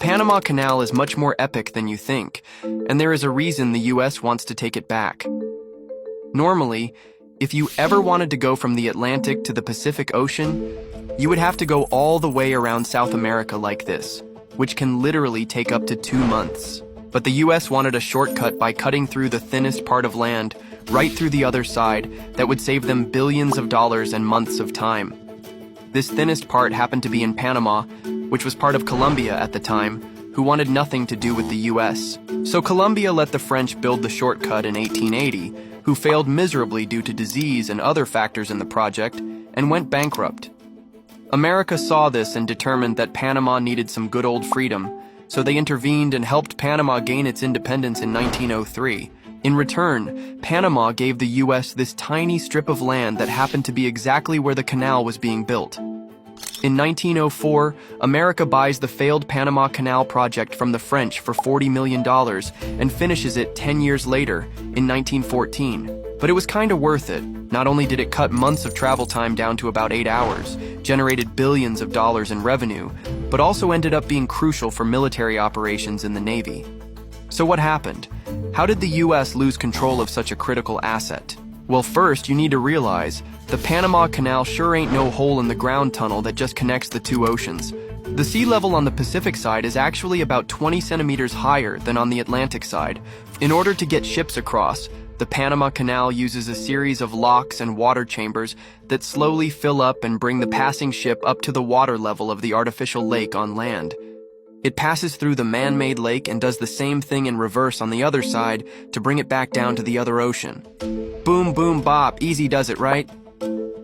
Panama Canal is much more epic than you think, and there is a reason the US wants to take it back. Normally, if you ever wanted to go from the Atlantic to the Pacific Ocean, you would have to go all the way around South America like this, which can literally take up to 2 months. But the US wanted a shortcut by cutting through the thinnest part of land right through the other side that would save them billions of dollars and months of time. This thinnest part happened to be in Panama, which was part of Colombia at the time, who wanted nothing to do with the US. So Colombia let the French build the shortcut in 1880, who failed miserably due to disease and other factors in the project, and went bankrupt. America saw this and determined that Panama needed some good old freedom, so they intervened and helped Panama gain its independence in 1903. In return, Panama gave the US this tiny strip of land that happened to be exactly where the canal was being built. In 1904, America buys the failed Panama Canal project from the French for $40 million and finishes it 10 years later, in 1914. But it was kinda worth it. Not only did it cut months of travel time down to about 8 hours, generated billions of dollars in revenue, but also ended up being crucial for military operations in the Navy. So what happened? How did the US lose control of such a critical asset? Well, first, you need to realize the Panama Canal sure ain't no hole in the ground tunnel that just connects the two oceans. The sea level on the Pacific side is actually about 20 centimeters higher than on the Atlantic side. In order to get ships across, the Panama Canal uses a series of locks and water chambers that slowly fill up and bring the passing ship up to the water level of the artificial lake on land. It passes through the man-made lake and does the same thing in reverse on the other side to bring it back down to the other ocean. Boom, boom, bop, easy does it, right?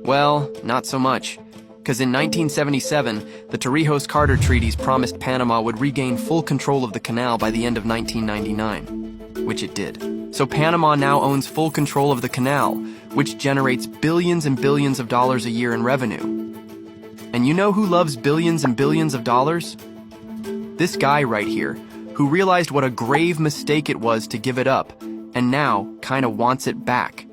Well, not so much. Because in 1977, the Torrijos-Carter treaties promised Panama would regain full control of the canal by the end of 1999, which it did. So Panama now owns full control of the canal, which generates billions and billions of dollars a year in revenue. And you know who loves billions and billions of dollars? This guy right here, who realized what a grave mistake it was to give it up, and now kinda wants it back.